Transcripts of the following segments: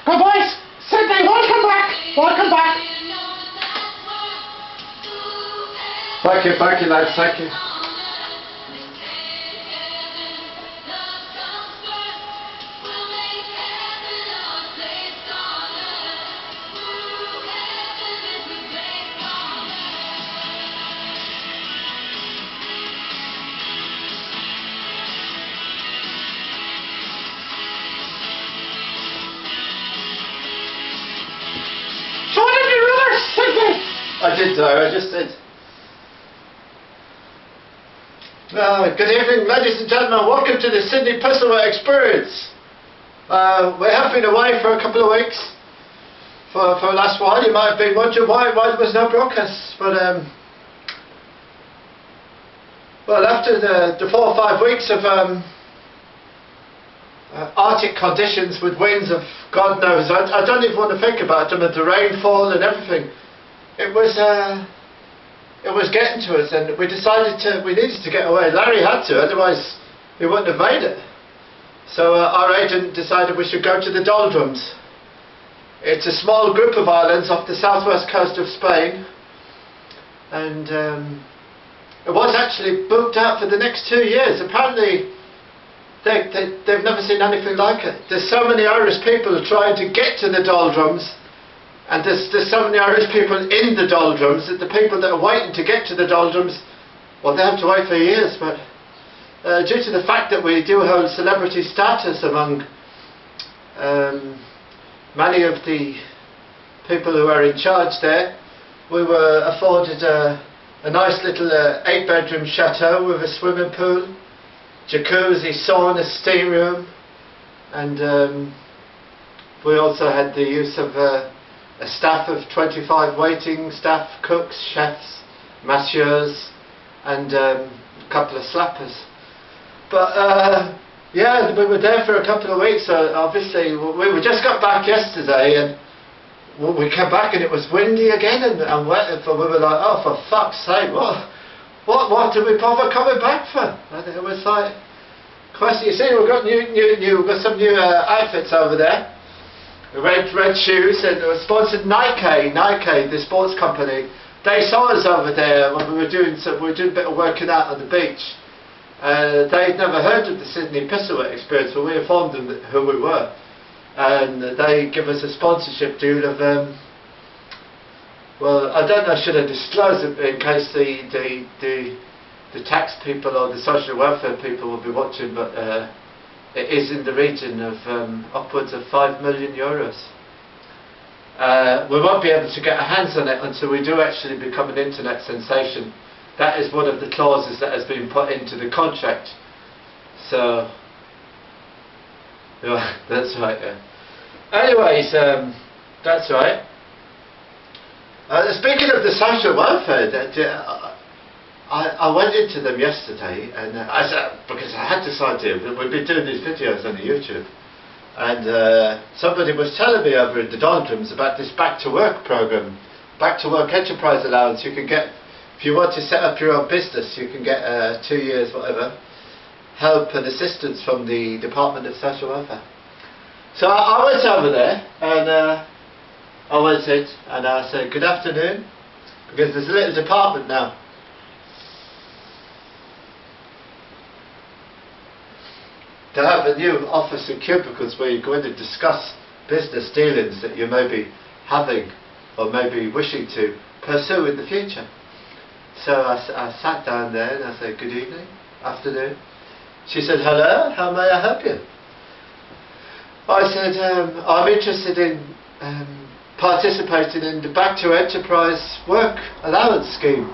Good boys. Sydney, welcome back. Welcome back. Thank you lads, thank you. So what did you do, Sydney? I did though, I just did. Good evening ladies and gentlemen, welcome to the Sydney Pistolwhip Experience. We have been away for a couple of weeks for the last while. You might have been wondering why there was no broadcast, but well, after the 4 or 5 weeks of Arctic conditions with winds of God knows, I don't even want to think about them, and the rainfall and everything. It was getting to us, and we decided we needed to get away. Larry had to, otherwise we wouldn't have made it. So our agent decided we should go to the doldrums. It's a small group of islands off the southwest coast of Spain, and it was actually booked out for the next 2 years. Apparently they've never seen anything like it. There's so many Irish people trying to get to the doldrums, and there's so many Irish people in the doldrums that the people that are waiting to get to the doldrums, well, they have to wait for years. But due to the fact that we do hold celebrity status among many of the people who are in charge there, we were afforded a nice little 8-bedroom chateau with a swimming pool, jacuzzi, sauna, steam room, and we also had the use of a staff of 25 waiting staff, cooks, chefs, masseurs, and a couple of slappers. But yeah, we were there for a couple of weeks. So obviously we just got back yesterday, and we came back and it was windy again and wet, and we were like, oh, for fuck's sake, what did we bother coming back for? And it was like, question. You see, we've got some new outfits over there. Red shoes, and it was sponsored Nike, the sports company. They saw us over there when we were doing a bit of working out on the beach. They'd never heard of the Sydney Pistolwhip Experience, but we informed them who we were, and they give us a sponsorship deal of well, I don't know, should I disclose it in case the tax people or the social welfare people will be watching, but it is in the region of upwards of €5 million. We won't be able to get our hands on it until we do actually become an internet sensation. That is one of the clauses that has been put into the contract. So, yeah, that's right. Yeah. Anyways, that's right. Speaking of the social welfare, I went into them yesterday, and because I had decided we've been doing these videos on the YouTube, and somebody was telling me over at the doldrums about this back to work program, back to work enterprise allowance. You can get, if you want to set up your own business, you can get 2 years whatever help and assistance from the Department of Social Welfare. So I went over there, and I went in and I said good afternoon, because there's a little department now. To have a new office in cubicles where you're going to discuss business dealings that you may be having or maybe wishing to pursue in the future. So I sat down there and I said good evening, afternoon. She said hello, how may I help you? I said I'm interested in participating in the Back to Enterprise Work Allowance Scheme.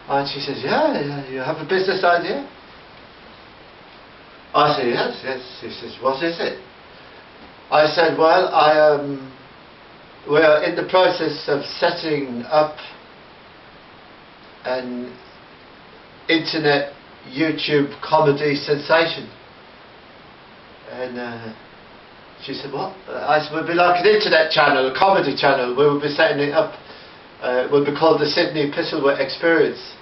And she says, yeah, you have a business idea? I said, yes. She says, what is it? I said, well, we are in the process of setting up an internet YouTube comedy sensation. And she said, what? I said, it would be like an internet channel, a comedy channel. We would be setting it up. It would be called the Sydney Pistolwhip Experience.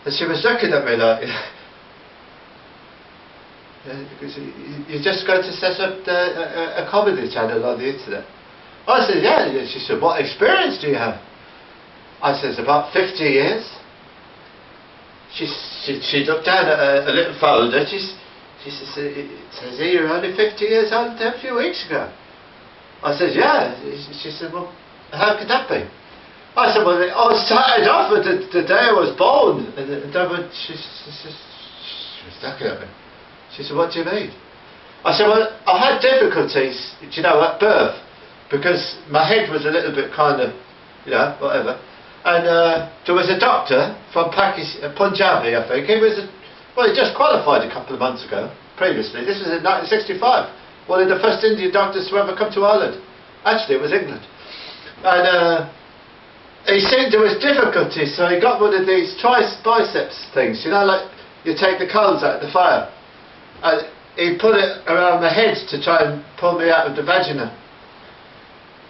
And she was looking at me like, Because you're just going to set up a comedy channel on the internet. I said, yeah. She said, what experience do you have? I said, about 50 years. She looked down at a little folder. She says, it says here you're only 50 years old a few weeks ago. I said, yeah. She said, well, how could that be? I said, well, I started off with the day I was born. And she was looking at me. She said, what do you mean? I said, well, I had difficulties, at birth, because my head was a little bit kind of, whatever. And there was a doctor from Punjabi, I think. He just qualified a couple of months ago, previously. This was in 1965. One of the first Indian doctors to ever come to Ireland. Actually, it was England. And he said there was difficulties, so he got one of these triceps things, like you take the coals out of the fire. And he put it around my head to try and pull me out of the vagina.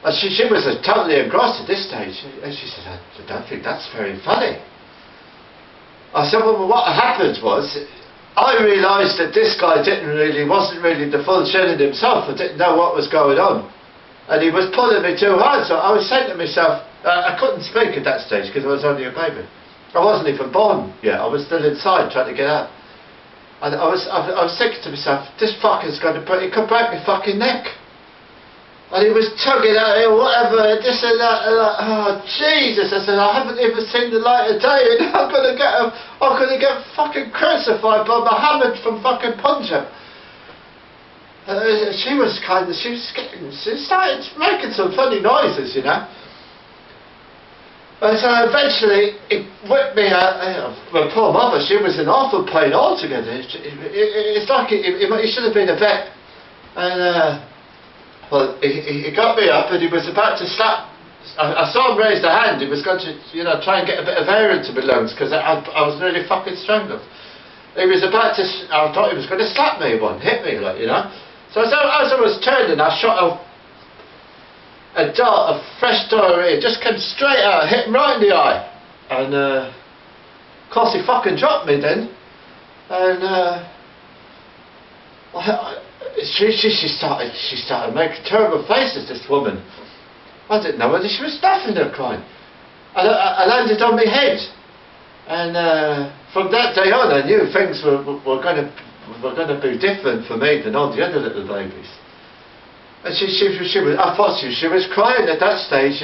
And she was totally engrossed at this stage. And she said, I don't think that's very funny. I said, well, what happened was, I realised that this guy wasn't really the full shilling himself. I didn't know what was going on. And he was pulling me too hard, so I was saying to myself, I couldn't speak at that stage because I was only a baby. I wasn't even born yet. I was still inside trying to get out. And I was thinking to myself, this fucker's going to he could break my fucking neck. And he was tugging at it, whatever, this and that, and like, oh Jesus! I said, I haven't even seen the light of day, and I'm gonna get fucking crucified by Muhammad from fucking Punjab. She started making some funny noises, And so eventually, it whipped me out. My poor mother, she was in awful pain altogether. It's like he should have been a vet. And well, he got me up and he was about to slap. I saw him raise the hand. He was going to, try and get a bit of air into my lungs because I was nearly fucking strangled. He was about to. I thought he was going to slap me hit me, So as I was turning, I shot a dart, a fresh diarrhea, just came straight out, hit him right in the eye. And of course he fucking dropped me then. And she started making terrible faces, this woman. I didn't know whether she was laughing or crying. I landed on my head. And from that day on I knew things were going to be different for me than all the other little babies. And she was, I thought she was crying at that stage,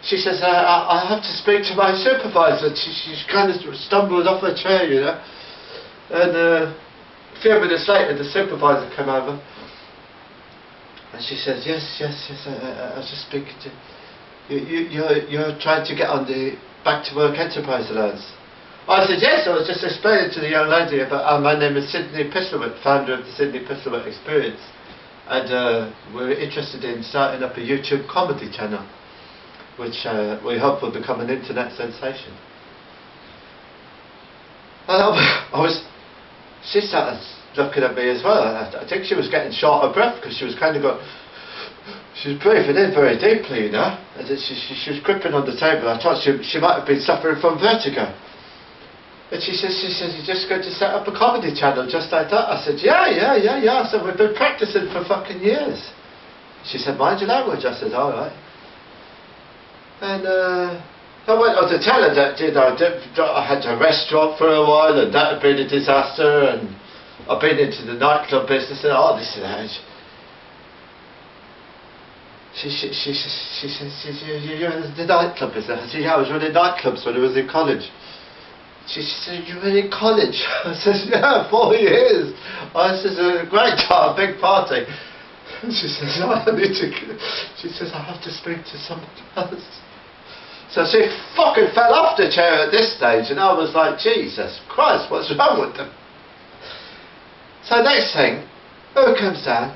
She says, I have to speak to my supervisor. She kind of stumbled off her chair, And a few minutes later, the supervisor came over. And she says, yes, I was just speaking to you're trying to get on the Back to Work Enterprise Allowance. I said, yes, I was just explaining to the young lady about, my name is Sidney Pistlewick, founder of the Sidney Pistlewick Experience. And we're interested in starting up a YouTube comedy channel, which we hope will become an internet sensation. And she started looking at me as well. I think she was getting short of breath because she was kind of she was breathing in very deeply, And she was gripping on the table. I thought she might have been suffering from vertigo. And she says, you're just going to set up a comedy channel just like that? I said, yeah. I said, we've been practicing for fucking years. She said, mind your language. I said, alright. And I went on to tell her that, I had a restaurant for a while and that had been a disaster, and I've been into the nightclub business and all this and that. She says, you're in the nightclub business? I said, yeah, I was running nightclubs when I was in college. She said, you were in college? I said, yeah, 4 years. I said, a great time, a big party. She says, she says, I have to speak to someone else. So she fucking fell off the chair at this stage, and I was like, Jesus Christ, what's wrong with them? So next thing, who comes down?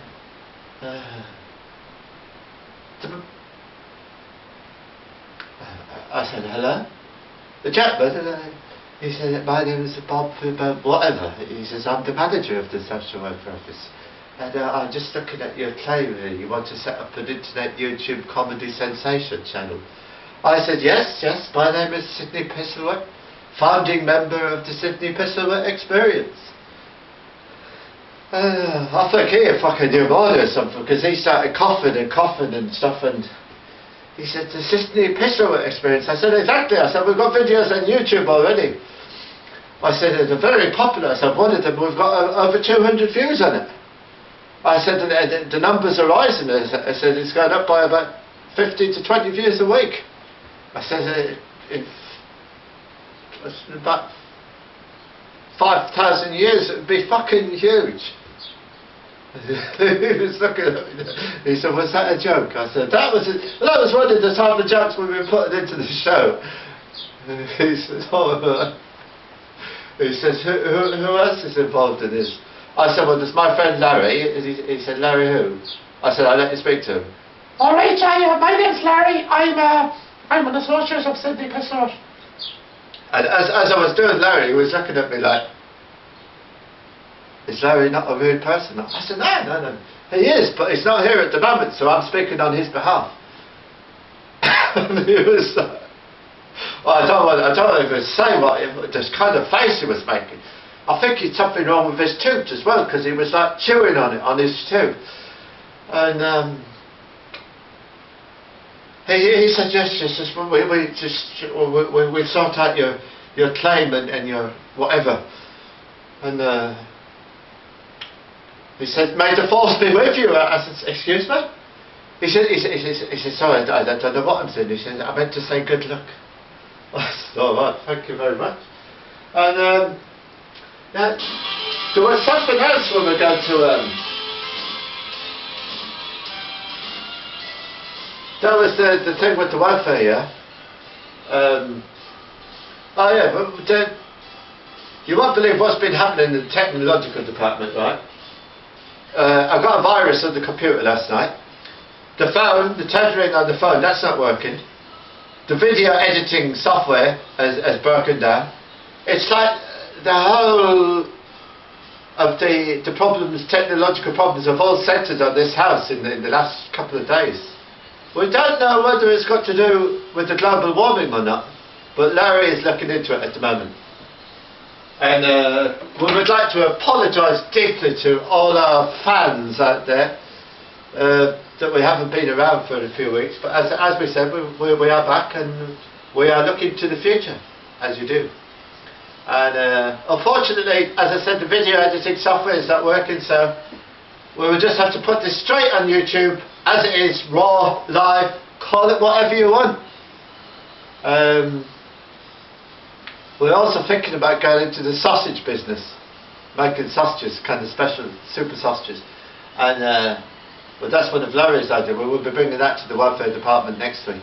I said, hello? The gentleman, he said, my name is Bob, whatever. He says, I'm the manager of the social welfare office. And I'm just looking at your claim here. You want to set up an internet YouTube comedy sensation channel. I said, yes, my name is Sidney Pistlewick, founding member of the Sidney Pistlewick Experience. I think he had fucking pneumonia or something, because he started coughing and stuff, and he said, "Does this new piss-room experience?" I said, "Exactly." I said, "We've got videos on YouTube already." I said, "They're very popular." I said, "One of them, we've got over 200 views on it." I said, the numbers are rising. I said, "It's going up by about 50 to 20 views a week." I said, "In about 5,000 years, it would be fucking huge." He was looking at me. He said, "Was that a joke?" I said, that was one of the type of jokes we've been putting into the show." He says, "Oh," he says, who else is involved in this?" I said, "Well, there's my friend Larry." He said, "Larry who?" I said, "I'll let you speak to him." All right, my name's Larry. I'm an associate of Sydney Pistol. And as I was doing Larry, he was looking at me like, "Is Larry not a rude person?" I said, no. He is, but he's not here at the moment, so I'm speaking on his behalf. And he was like, well, I don't want to even say this kind of face he was making. I think he'd something wrong with his tooth as well, because he was like chewing on it, on his tooth. And he said, yes, we'll sort out your claim and your whatever. And he said, "May the force be with you." I said, "Excuse me?" He said, "Sorry, I don't know what I'm saying." He said, "I meant to say good luck." I said, "All right, thank you very much." And now, there was something else when we got to that was the thing with the welfare, yeah? Oh yeah, but you won't believe what's been happening in the technological department, right? I got a virus on the computer last night. The phone, the tethering on the phone, that's not working. The video editing software has broken down. It's like the whole of the problems, technological problems, have all centred on this house in the last couple of days. We don't know whether it's got to do with the global warming or not, but Larry is looking into it at the moment. And we would like to apologise deeply to all our fans out there that we haven't been around for a few weeks, but as we said, we are back and we are looking to the future, as you do. And unfortunately, as I said, the video editing software is not working, so we will just have to put this straight on YouTube as it is, raw, live, call it whatever you want. We're also thinking about going into the sausage business, making sausages, kind of special, super sausages. And but that's one of Larry's ideas. We will be bringing that to the welfare department next week.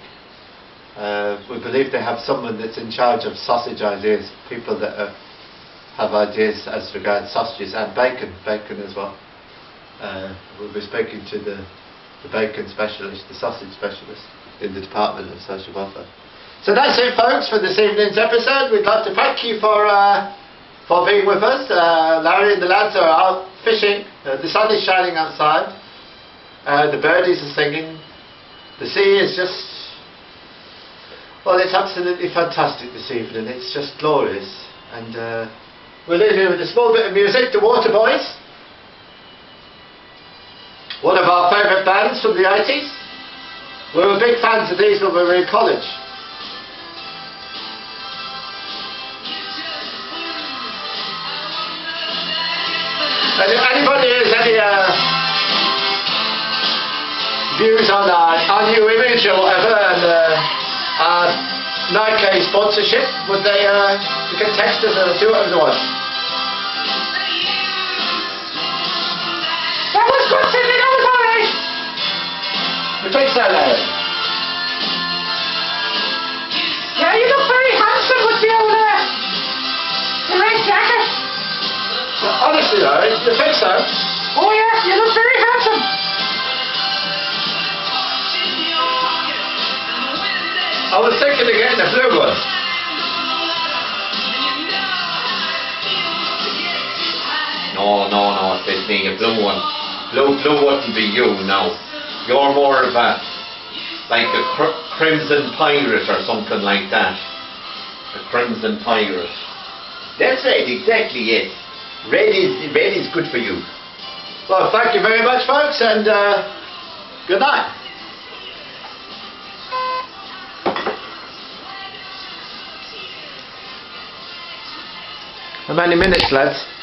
We believe they have someone that's in charge of sausage ideas, people that have ideas as regards sausages and bacon as well. We'll be speaking to the bacon specialist, the sausage specialist in the Department of Social Welfare. So that's it, folks, for this evening's episode. We'd like to thank you for being with us. Larry and the lads are out fishing. The sun is shining outside. The birdies are singing. The sea is just, well, it's absolutely fantastic this evening. It's just glorious. And we'll leave you with a small bit of music, the Waterboys. One of our favourite bands from the 80s. We were big fans of these when we were in college. Anybody has any views on our new image or whatever, and our Nike sponsorship, would they, you can text us or do whatever they want. That was good, Sydney. That was all right. You think so, Larry? Yeah, you look very handsome with the red jacket. Honestly, Larry, you think so? Oh yeah, you look very handsome. I was thinking of getting a blue one. No, Sydney, a blue one. Blue wouldn't be you, no. You're more of a, like a crimson pirate or something like that. A crimson pirate. That's right, exactly, yes. Red is good for you. Well, thank you very much, folks, and good night. How many minutes, lads?